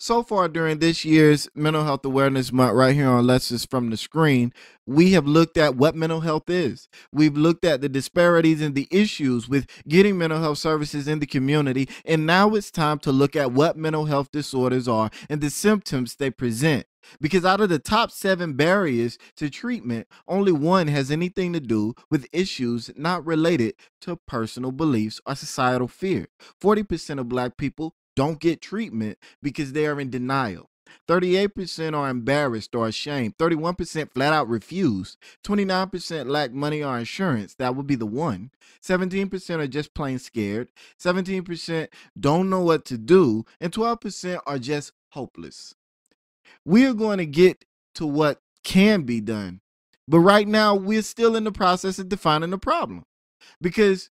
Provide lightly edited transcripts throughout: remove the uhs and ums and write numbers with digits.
So far during this year's Mental Health Awareness Month, right here on Lessons from the Screen, we have looked at what mental health is. We've looked at the disparities and the issues with getting mental health services in the community. And now it's time to look at what mental health disorders are and the symptoms they present. Because out of the top 7 barriers to treatment, only one has anything to do with issues not related to personal beliefs or societal fear. 40% of Black people don't get treatment because they are in denial. 38% are embarrassed or ashamed. 31% flat out refuse. 29% lack money or insurance. That would be the one. 17% are just plain scared. 17% don't know what to do. And 12% are just hopeless. We are going to get to what can be done. But right now, we're still in the process of defining the problem. Because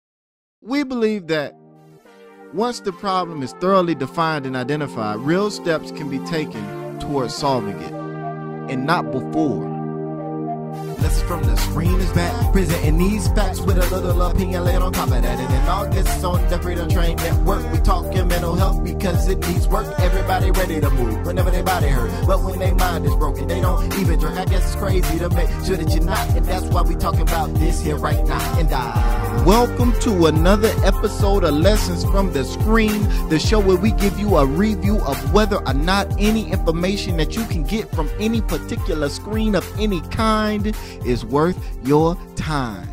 we believe that once the problem is thoroughly defined and identified, real steps can be taken towards solving it, and not before. Lessons from the Screen is back, presenting these facts with a little opinion laid on top of that. And in August on the Freedom Train Network, we talking mental health because it needs work. Everybody ready to move whenever their body hurt, but when their mind is broken, they don't even drink. I guess it's crazy to make sure that you're not, and that's why we talking about this here right now. And welcome to another episode of Lessons from the Screen, the show where we give you a review of whether or not any information that you can get from any particular screen of any kind is worth your time.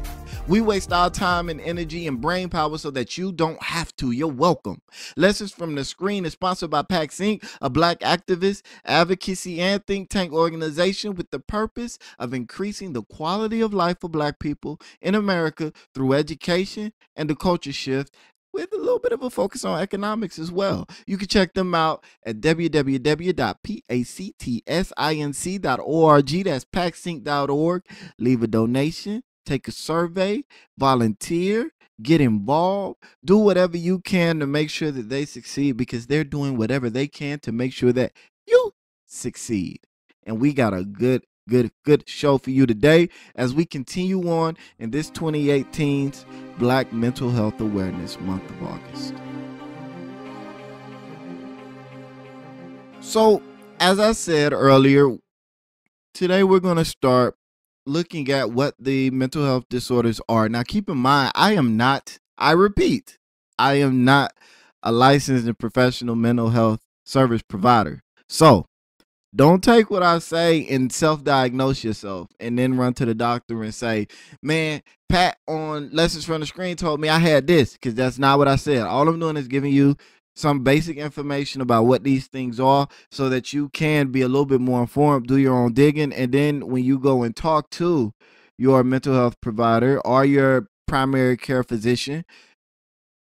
We waste our time and energy and brain power so that you don't have to. You're welcome. Lessons from the Screen is sponsored by PAX Inc., a Black activist, advocacy, and think tank organization with the purpose of increasing the quality of life for Black people in America through education and the culture shift, with a little bit of a focus on economics as well. You can check them out at www.pactsinc.org. That's paxinc.org. Leave a donation, take a survey, volunteer, get involved, do whatever you can to make sure that they succeed, because they're doing whatever they can to make sure that you succeed. And we got a good show for you today as we continue on in this 2018's Black Mental Health Awareness Month of August. So, as I said earlier, today we're going to start looking at what the mental health disorders are. Now, keep in mind, I am not a licensed and professional mental health service provider. So, don't take what I say and self-diagnose yourself and then run to the doctor and say, man, Pat on Lessons from the Screen told me I had this, because that's not what I said. All I'm doing is giving you some basic information about what these things are so that you can be a little bit more informed, do your own digging, and then when you go and talk to your mental health provider or your primary care physician,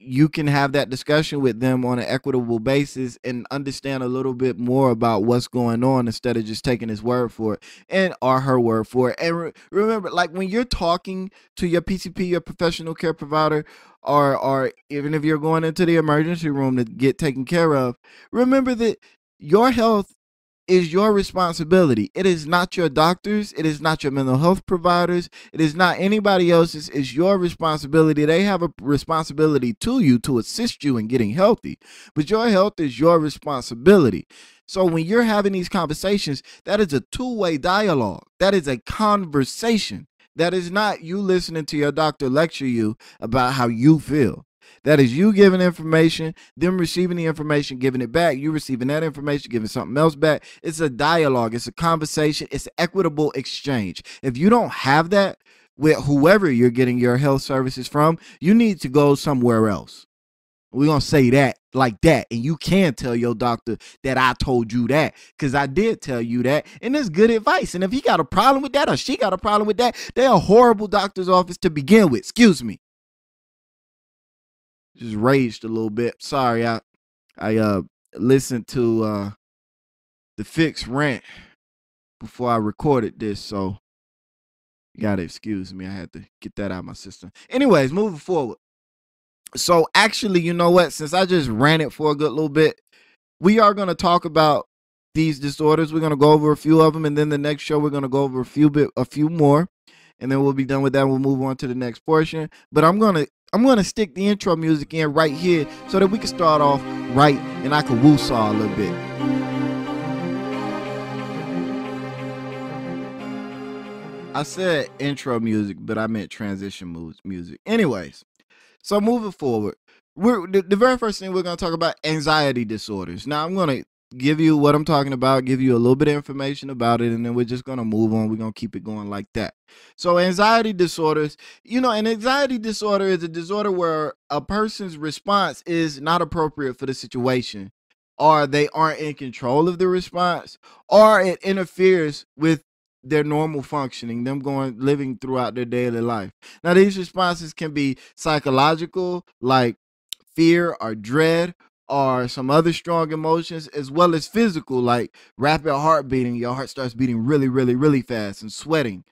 you can have that discussion with them on an equitable basis and understand a little bit more about what's going on instead of just taking his word for it or her word for it. And remember, like when you're talking to your PCP, your professional care provider, or even if you're going into the emergency room to get taken care of, remember that your health is your responsibility. It is not your doctors. It is not your mental health providers. It is not anybody else's. It's your responsibility. They have a responsibility to you to assist you in getting healthy, but your health is your responsibility. So when you're having these conversations, that is a two-way dialogue. That is a conversation. That is not you listening to your doctor lecture you about how you feel. That is you giving information, them receiving the information, giving it back, you receiving that information, giving something else back. It's a dialogue. It's a conversation. It's an equitable exchange. If you don't have that with whoever you're getting your health services from, you need to go somewhere else. We're going to say that like that. And you can tell your doctor that I told you that, because I did tell you that. And it's good advice. And if he got a problem with that or she got a problem with that, they're a horrible doctor's office to begin with. Excuse me. Just raged a little bit. Sorry, I listened to the Fix rant before I recorded this, so you gotta excuse me. I had to get that out of my system. Anyways, moving forward. So actually, you know what? Since I just ran it for a good little bit, we are gonna talk about these disorders. We're gonna go over a few of them, and then the next show we're gonna go over a few more, and then we'll be done with that. We'll move on to the next portion. But I'm gonna stick the intro music in right here so that we can start off right and I could woo-saw a little bit. I said intro music, but I meant transition music. Anyways, so moving forward, the very first thing we're going to talk about anxiety disorders. Now I'm going to give you what I'm talking about, give you a little bit of information about it, and then we're just going to move on. We're going to keep it going like that. So anxiety disorders, an anxiety disorder is a disorder where a person's response is not appropriate for the situation, or they aren't in control of the response, or it interferes with their normal functioning, them living throughout their daily life. Now, these responses can be psychological, like fear or dread, or some other strong emotions, as well as physical, like rapid heart beating. Your heart starts beating really, really, really fast, and sweating.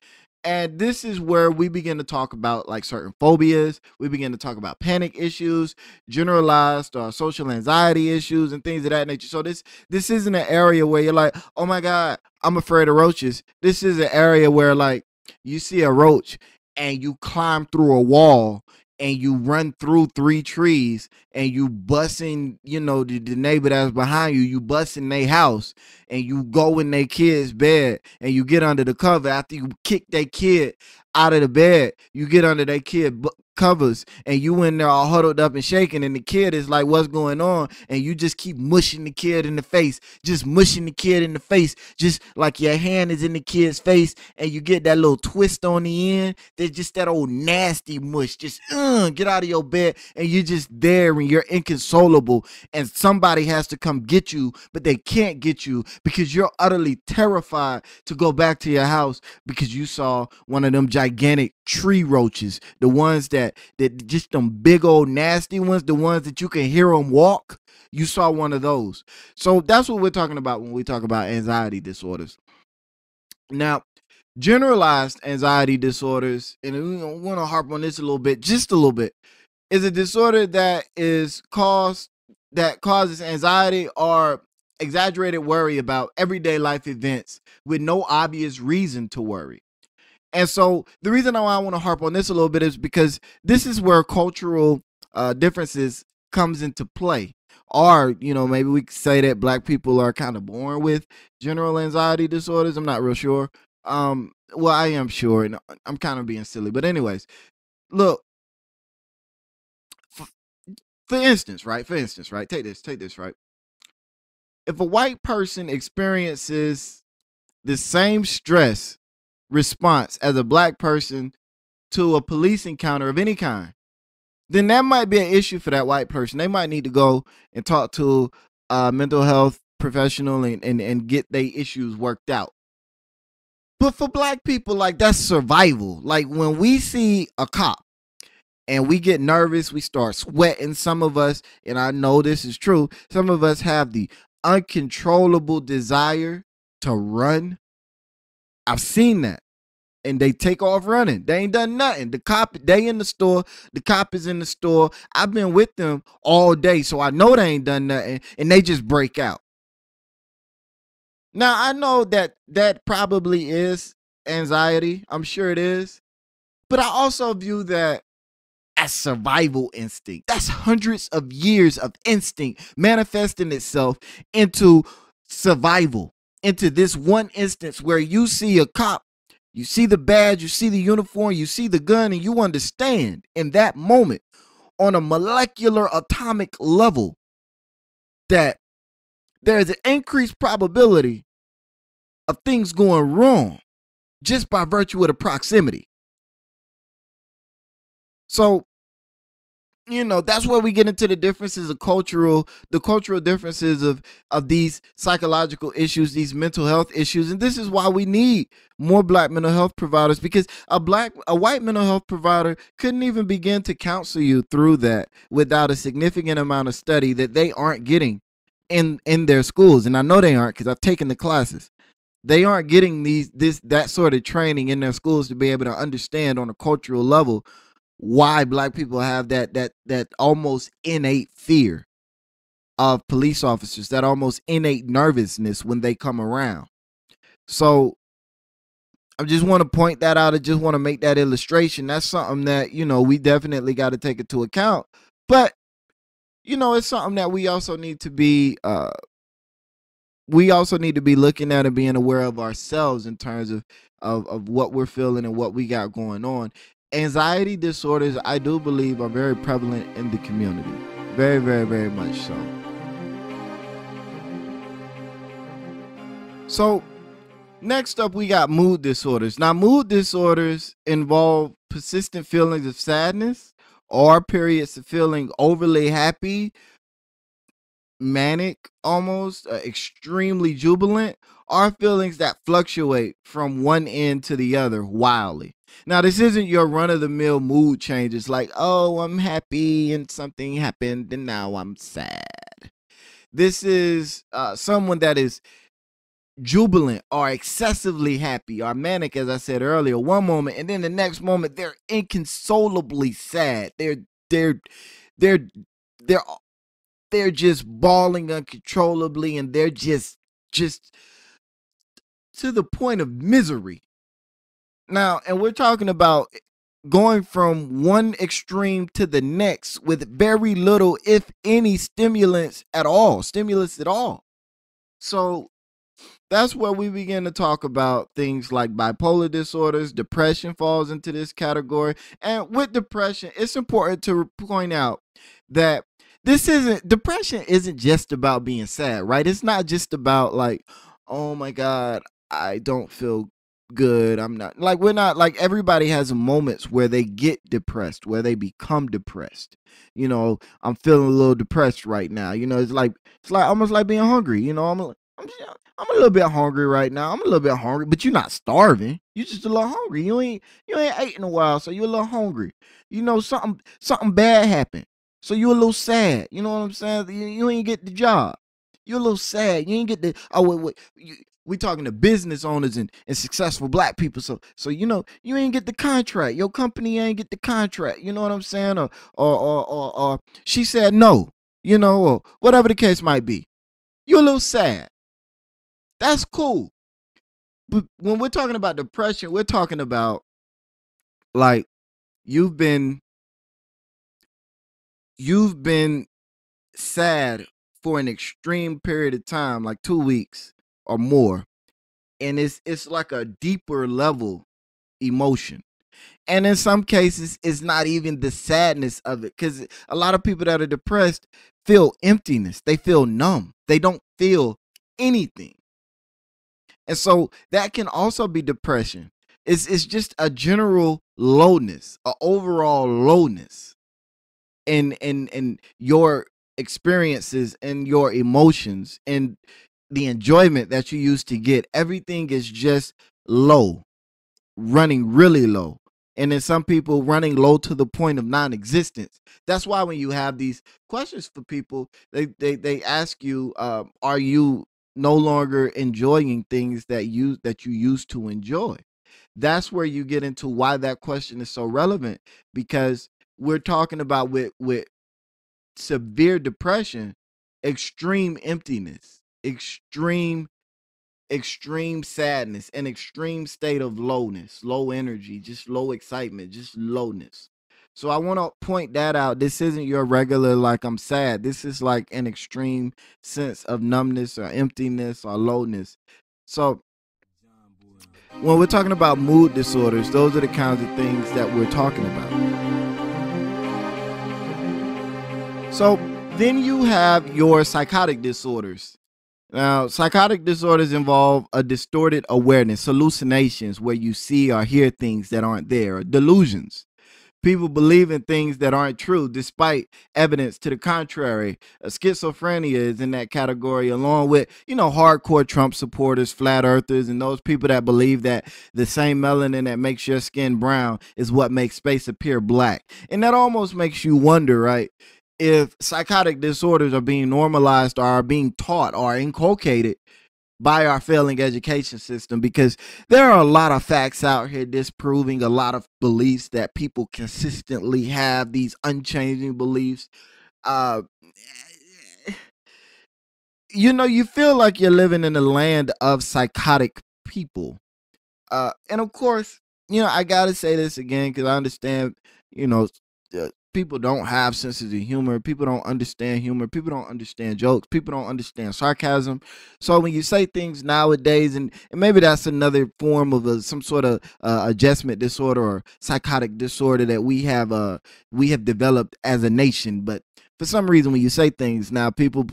And this is where we begin to talk about like certain phobias. We begin to talk about panic issues, generalized or social anxiety issues, and things of that nature. So this isn't an area where you're like, oh my God, I'm afraid of roaches. This is an area where like you see a roach and you climb through a wall and you run through 3 trees and you busting, the neighbor that's behind you, you busting their house and you go in their kid's bed and you get under the cover after you kick their kid out of the bed. You get under their kid covers and you in there all huddled up and shaking, and the kid is like, what's going on? And you just keep mushing the kid in the face, just like your hand is in the kid's face, and you get that little twist on the end. There's just that old nasty mush, just get out of your bed, and you're just there and you're inconsolable, and somebody has to come get you, but they can't get you because you're utterly terrified to go back to your house because you saw one of them gigantic tree roaches, the ones that just them big old nasty ones, the ones that you can hear them walk. You saw one of those. So that's what we're talking about when we talk about anxiety disorders. Now, generalized anxiety disorders, and we want to harp on this just a little bit, is a disorder that causes anxiety or exaggerated worry about everyday life events with no obvious reason to worry. And so the reason why I want to harp on this a little bit is because this is where cultural differences comes into play. Or, maybe we could say that Black people are kind of born with general anxiety disorders. I'm not real sure. Well, I am sure, and I'm kind of being silly. But anyways, look, for instance, right? Take this, right? If a white person experiences the same stress response as a Black person to a police encounter of any kind, then that might be an issue for that white person. They might need to go and talk to a mental health professional and get their issues worked out. But for Black people, like, that's survival. Like, when we see a cop and we get nervous, we start sweating. Some of us, and I know this is true, some of us have the uncontrollable desire to run. I've seen that. And they take off running. They ain't done nothing. They in the store. The cop is in the store. I've been with them all day, so I know they ain't done nothing, and they just break out. Now, I know that probably is anxiety. I'm sure it is. But I also view that as survival instinct. That's hundreds of years of instinct manifesting itself into survival, into this one instance where you see a cop, you see the badge, you see the uniform, you see the gun, and you understand in that moment on a molecular atomic level that there is an increased probability of things going wrong just by virtue of the proximity. So, that's where we get into the differences of cultural differences of these psychological issues, these mental health issues. And this is why we need more Black mental health providers, because a white mental health provider couldn't even begin to counsel you through that without a significant amount of study that they aren't getting in their schools. And I know they aren't, because I've taken the classes. They aren't getting that sort of training in their schools to be able to understand on a cultural level why Black people have that almost innate fear of police officers, that almost innate nervousness when they come around. So I just want to point that out. I just want to make that illustration. That's something that, we definitely got to take into account. But, it's something that we also need to be looking at and being aware of ourselves in terms of what we're feeling and what we got going on. Anxiety disorders, I do believe, are very prevalent in the community. Very, very, very much so. So, next up, we got mood disorders. Now, mood disorders involve persistent feelings of sadness or periods of feeling overly happy, manic almost, extremely jubilant, are feelings that fluctuate from one end to the other wildly. Now, this isn't your run of the mill mood changes like, oh, I'm happy and something happened and now I'm sad. This is someone that is jubilant or excessively happy or manic, as I said earlier, one moment, and then the next moment they're inconsolably sad. They're they're they're they're just bawling uncontrollably, and they're just to the point of misery. Now, and we're talking about going from one extreme to the next with very little, if any, stimulus at all. So that's where we begin to talk about things like bipolar disorders. Depression falls into this category. And with depression, it's important to point out that depression isn't just about being sad, right? It's not just about like, oh my God, I don't feel good. I'm not like, we're not like, everybody has moments where they get depressed, where they become depressed. I'm feeling a little depressed right now. It's like almost like being hungry. I'm a little bit hungry right now. I'm a little bit hungry, but you're not starving. You're just a little hungry. You ain't ate in a while, so you're a little hungry. Something bad happened, so you're a little sad. You know what I'm saying? You ain't get the job. You're a little sad. You ain't get the. Oh wait. We talking to business owners and successful black people. So you ain't get the contract. Your company ain't get the contract. You know what I'm saying? Or she said no. Or whatever the case might be. You're a little sad. That's cool. But when we're talking about depression, we're talking about like you've been sad for an extreme period of time, like 2 weeks or more, and it's like a deeper level emotion. And in some cases, it's not even the sadness of it, because a lot of people that are depressed feel emptiness. They feel numb. They don't feel anything. And so that can also be depression. It's just a general lowness, a overall lowness in your experiences and your emotions and the enjoyment that you used to get. Everything is just low, running really low. And then some people running low to the point of non-existence. That's why when you have these questions for people, they ask you, are you no longer enjoying things that you used to enjoy? That's where you get into why that question is so relevant, because we're talking about with severe depression, extreme emptiness, extreme sadness, an extreme state of lowness, low energy, just low excitement, just lowness. So I want to point that out. This isn't your regular like I'm sad. This is like an extreme sense of numbness or emptiness or lowness. So when we're talking about mood disorders, those are the kinds of things that we're talking about. So then you have your psychotic disorders. Now, psychotic disorders involve a distorted awareness, hallucinations where you see or hear things that aren't there, or delusions. People believe in things that aren't true despite evidence to the contrary. Schizophrenia is in that category, along with, hardcore Trump supporters, flat earthers, and those people that believe that the same melanin that makes your skin brown is what makes space appear black. And that almost makes you wonder, right? If psychotic disorders are being normalized or are being taught or inculcated by our failing education system, because there are a lot of facts out here disproving a lot of beliefs that people consistently have, these unchanging beliefs. Uh, you feel like you're living in a land of psychotic people. And of course, I gotta say this again because I understand, you know, people don't have senses of humor. People don't understand humor. People don't understand jokes. People don't understand sarcasm. So when you say things nowadays, and maybe that's another form of some sort of adjustment disorder or psychotic disorder that we have developed as a nation. But for some reason, when you say things now, people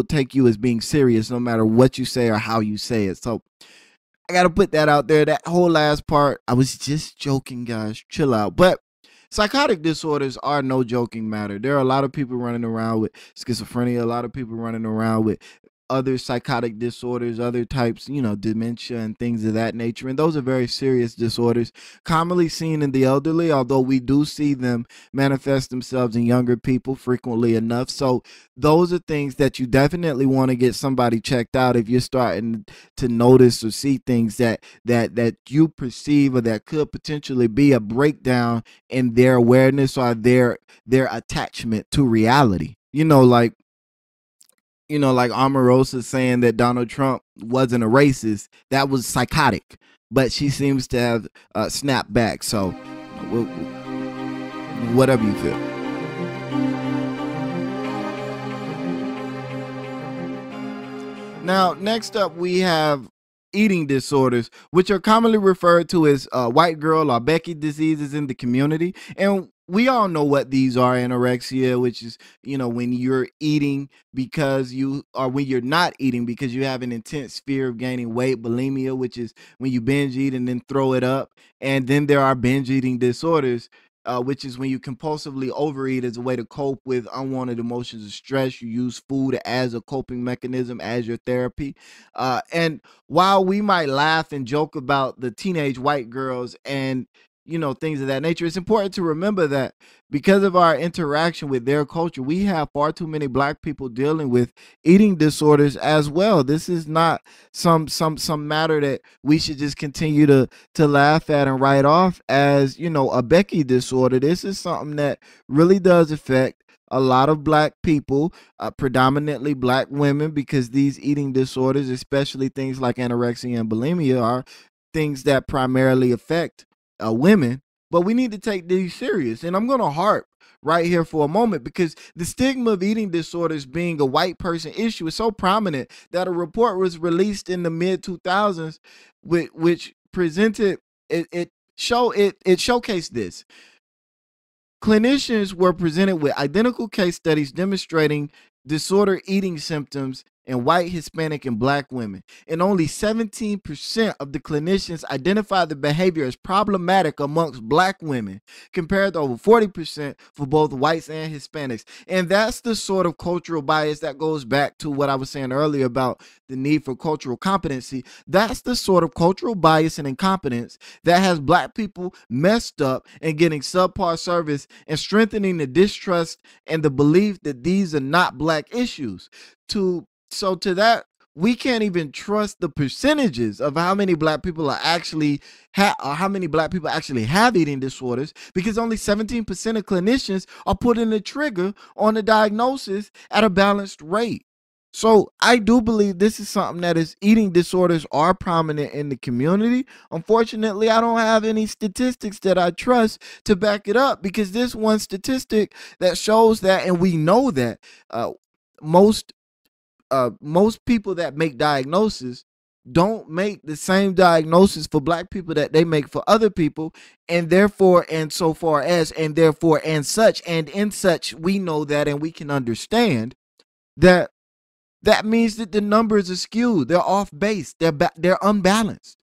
take you as being serious, no matter what you say or how you say it. So I gotta put that out there. That whole last part, I was just joking, guys. Chill out. But psychotic disorders are no joking matter. There are a lot of people running around with schizophrenia, a lot of people running around with other psychotic disorders, other types, dementia and things of that nature. And those are very serious disorders, commonly seen in the elderly, although we do see them manifest themselves in younger people frequently enough. So those are things that you definitely want to get somebody checked out if you're starting to notice or see things that you perceive or that could potentially be a breakdown in their awareness or their attachment to reality. Like Omarosa saying that Donald Trump wasn't a racist, that was psychotic. But she seems to have snapped back. So, whatever you feel. Now, next up, we have eating disorders, which are commonly referred to as white girl or Becky diseases in the community. And we all know what these are: anorexia, which is, when you're eating because or when you're not eating because you have an intense fear of gaining weight; bulimia, which is when you binge eat and then throw it up. And then there are binge eating disorders, which is when you compulsively overeat as a way to cope with unwanted emotions of stress. You use food as a coping mechanism, as your therapy. And while we might laugh and joke about the teenage white girls and things of that nature, it's important to remember that because of our interaction with their culture, we have far too many black people dealing with eating disorders as well. This is not some matter that we should just continue to laugh at and write off as a Becky disorder. This is something that really does affect a lot of black people, predominantly black women, because these eating disorders, especially things like anorexia and bulimia, are things that primarily affect women. But we need to take these serious. And I'm going to harp right here for a moment because the stigma of eating disorders being a white person issue is so prominent that a report was released in the mid 2000s, which presented it showcased this. Clinicians were presented with identical case studies demonstrating disorder eating symptoms in white, Hispanic, and black women. And only 17% of the clinicians identified the behavior as problematic amongst black women, compared to over 40% for both whites and Hispanics. And that's the sort of cultural bias that goes back to what I was saying earlier about the need for cultural competency. That's the sort of cultural bias and incompetence that has black people messed up and getting subpar service and strengthening the distrust and the belief that these are not black issues. So to that, we can't even trust the percentages of how many black people are actually how many black people actually have eating disorders, because only 17% of clinicians are putting the trigger on the diagnosis at a balanced rate. So I do believe this is something that is eating disorders are prominent in the community. Unfortunately, I don't have any statistics that I trust to back it up, because this one statistic that shows that, and we know that most people that make diagnoses don't make the same diagnosis for black people that they make for other people, and therefore, and so far as, and therefore, and such, and in such, we know that, and we can understand that that means that the numbers are skewed, they're off base, they're unbalanced.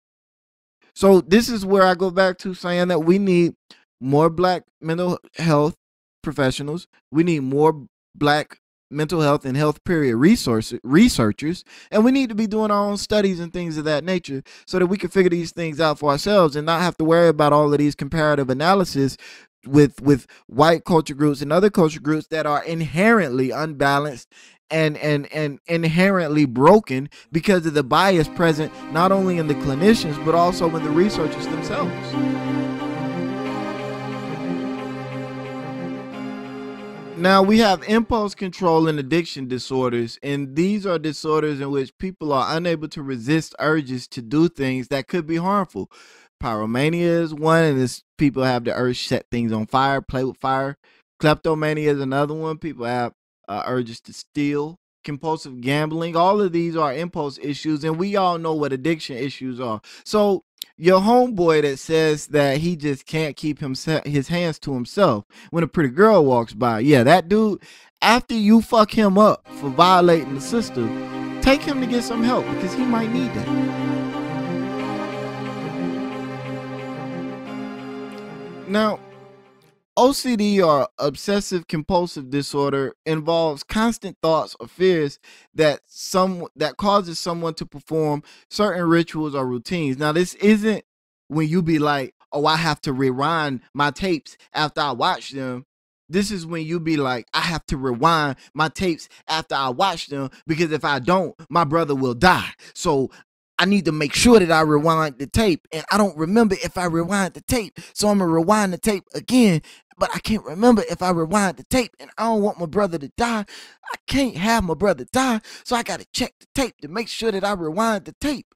So this is where I go back to saying that we need more black mental health professionals. We need more black mental health and health period researchers, and we need to be doing our own studies and things of that nature so that we can figure these things out for ourselves and not have to worry about all of these comparative analysis with white culture groups and other culture groups that are inherently unbalanced and inherently broken because of the bias present not only in the clinicians but also in the researchers themselves. Now we have impulse control and addiction disorders, and these are disorders in which people are unable to resist urges to do things that could be harmful. Pyromania is one, and this people have the urge to set things on fire, play with fire, Kleptomania is another one. People have urges to steal, compulsive gambling. All of these are impulse issues, and we all know what addiction issues are. So your homeboy that says that he just can't keep his hands to himself when a pretty girl walks by, yeah, that dude, after you fuck him up for violating the system, take him to get some help because he might need that. Now, OCD or obsessive compulsive disorder involves constant thoughts or fears that causes someone to perform certain rituals or routines. Now, this isn't when you be like, "Oh, I have to rewind my tapes after I watch them." This is when you be like, "I have to rewind my tapes after I watch them because if I don't, my brother will die. So I need to make sure that I rewind the tape, and I don't remember if I rewind the tape. So I'm gonna rewind the tape again, but I can't remember if I rewind the tape, and I don't want my brother to die. I can't have my brother die, so I gotta check the tape to make sure that I rewind the tape."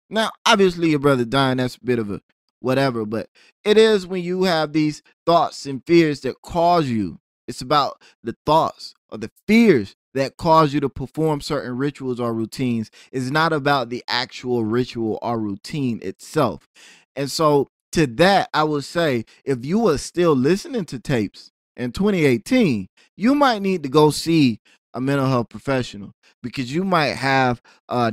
Now, obviously, your brother dying, that's a bit of a whatever, but it is when you have these thoughts and fears that cause you. It's about the thoughts or the fears that cause you to perform certain rituals or routines. It's not about the actual ritual or routine itself. And so, to that, I would say if you were still listening to tapes in 2018, you might need to go see a mental health professional because you might have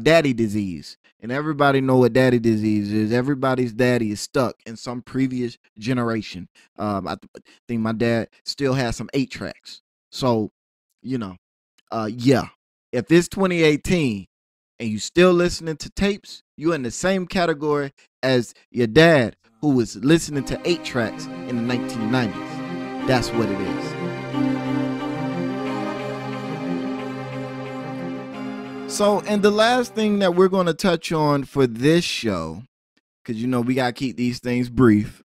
daddy disease, and everybody know what daddy disease is. Everybody's daddy is stuck in some previous generation. Think my dad still has some 8 tracks. So, you know, yeah. If it's 2018 and you still listening to tapes, you're in the same category as your dad who was listening to 8 tracks in the 1990s. That's what it is. So, and the last thing that we're going to touch on for this show, because we got to keep these things brief,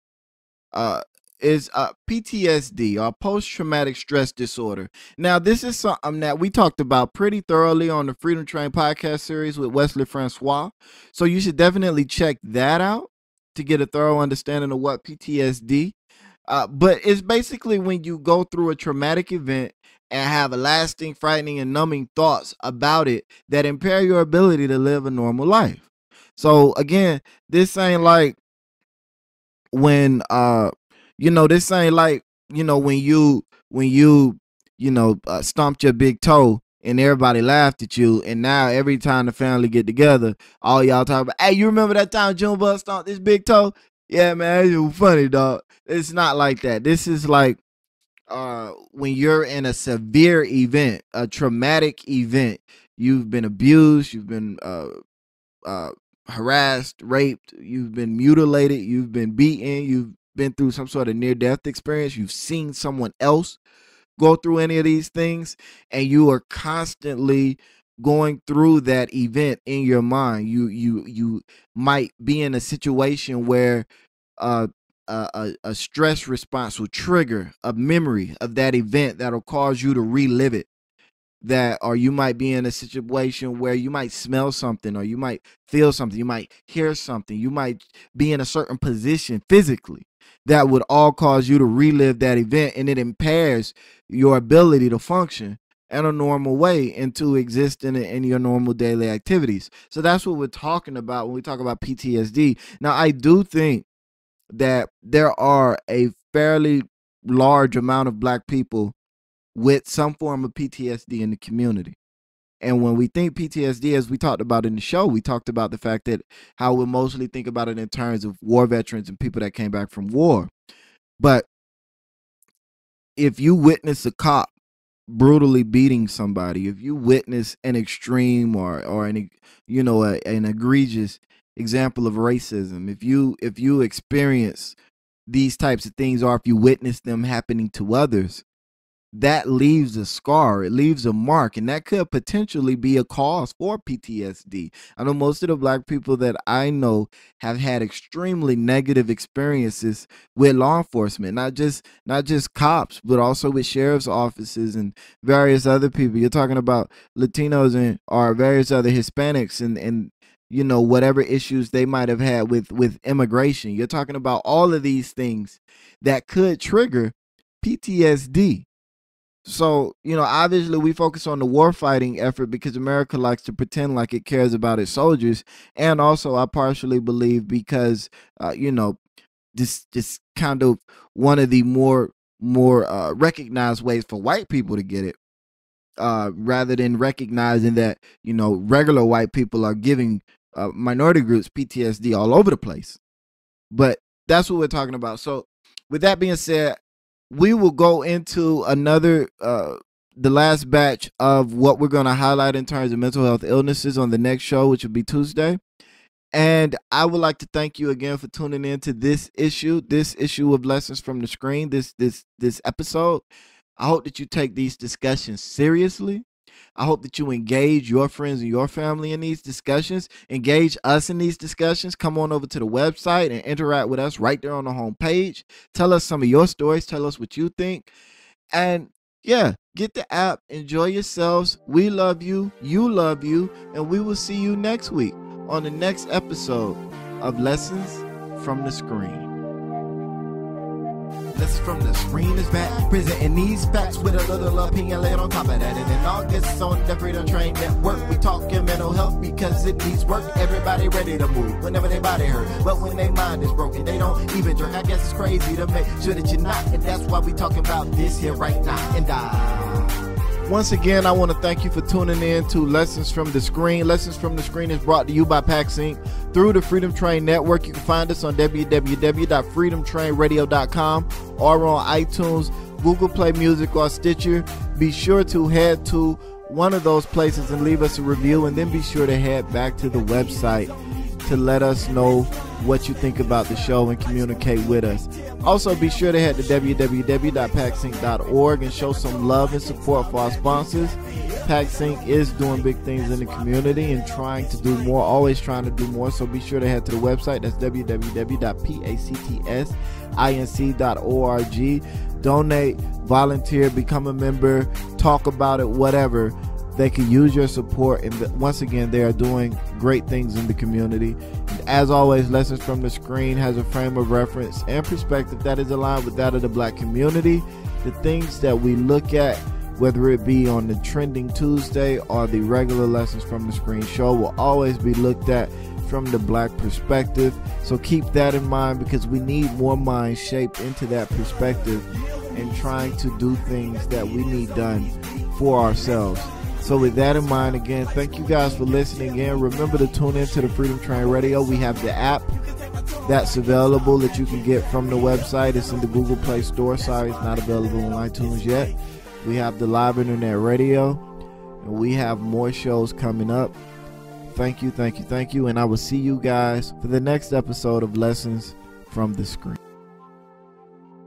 uh, is PTSD or post traumatic stress disorder. Now, this is something that we talked about pretty thoroughly on the Freedom Train podcast series with Wesley Francois. So, you should definitely check that out to get a thorough understanding of what PTSD. But it's basically when you go through a traumatic event and have a lasting, frightening, and numbing thoughts about it that impair your ability to live a normal life. So again, this ain't like when this ain't like when you stomped your big toe and everybody laughed at you, and now every time the family get together, all y'all talk about, "Hey, you remember that time Junebug stomped this big toe? Yeah, man, it was funny, dog." It's not like that. This is like when you're in a severe event, a traumatic event. You've been abused, you've been uh, harassed, raped, you've been mutilated, you've been beaten, you've been through some sort of near death experience, you've seen someone else go through any of these things, and you are constantly going through that event in your mind. You might be in a situation where uh, a stress response will trigger a memory of that event that'll cause you to relive it. That, or you might be in a situation where you might smell something, or you might feel something, you might hear something, you might be in a certain position physically that would all cause you to relive that event, and it impairs your ability to function in a normal way and to exist in your normal daily activities. So that's what we're talking about when we talk about PTSD. Now, I do think that there are a fairly large amount of Black people with some form of PTSD in the community. And when we think PTSD, as we talked about in the show, we talked about the fact that how we mostly think about it in terms of war veterans and people that came back from war. But if you witness a cop brutally beating somebody, if you witness an extreme or an egregious example of racism, if you experience these types of things, or if you witness them happening to others, that leaves a scar, it leaves a mark, and that could potentially be a cause for PTSD. I know most of the Black people that I know have had extremely negative experiences with law enforcement, not just cops, but also with sheriff's offices and various other people. You're talking about Latinos and or various other Hispanics and whatever issues they might have had with immigration. You're talking about all of these things that could trigger PTSD. So, obviously we focus on the war fighting effort because America likes to pretend like it cares about its soldiers. And also I partially believe because, this kind of one of the more recognized ways for white people to get it, rather than recognizing that, regular white people are giving minority groups PTSD all over the place. But that's what we're talking about. So with that being said, we will go into another the last batch of what we're going to highlight in terms of mental health illnesses on the next show, which will be Tuesday. And I would like to thank you again for tuning in to this issue of Lessons from the Screen, this episode. I hope that you take these discussions seriously. I hope that you engage your friends and your family in these discussions. Engage us in these discussions. Come on over to the website and interact with us right there on the home page. Tell us some of your stories. Tell us what you think. And yeah, get the app. Enjoy yourselves. We love you. You love you. And we will see you next week on the next episode of Lessons from the Screen. Lessons from the Screen is back, presenting these facts with a little opinion laid on top of that. And in August on the Freedom Train Network, we talking mental health because it needs work. Everybody ready to move whenever their body hurt, but when their mind is broken, they don't even jerk. I guess it's crazy to make sure that you're not, and that's why we talking about this here right now. And once again, I want to thank you for tuning in to Lessons from the Screen. Lessons from the Screen is brought to you by PAX Inc. through the Freedom Train Network. You can find us on www.freedomtrainradio.com or on iTunes, Google Play Music, or Stitcher. Be sure to head to one of those places and leave us a review, and then be sure to head back to the website to let us know what you think about the show and communicate with us. Also, be sure to head to www.paxinc.org and show some love and support for our sponsors. PAX Inc. is doing big things in the community and trying to do more, always trying to do more. So be sure to head to the website. That's www.pactsinc.org. Donate, volunteer, become a member, talk about it, whatever. They can use your support, and once again, they are doing great things in the community. And as always, Lessons from the Screen has a frame of reference and perspective that is aligned with that of the Black community. The things that we look at, whether it be on the Trending Tuesday or the regular Lessons from the Screen show, will always be looked at from the Black perspective. So keep that in mind, because we need more minds shaped into that perspective and trying to do things that we need done for ourselves. So with that in mind, again, thank you guys for listening in. Remember to tune into the Freedom Train Radio. We have the app that's available that you can get from the website. It's in the Google Play Store. Sorry, it's not available on iTunes yet. We have the live internet radio, and we have more shows coming up. Thank you, thank you, thank you. And I will see you guys for the next episode of Lessons from the Screen.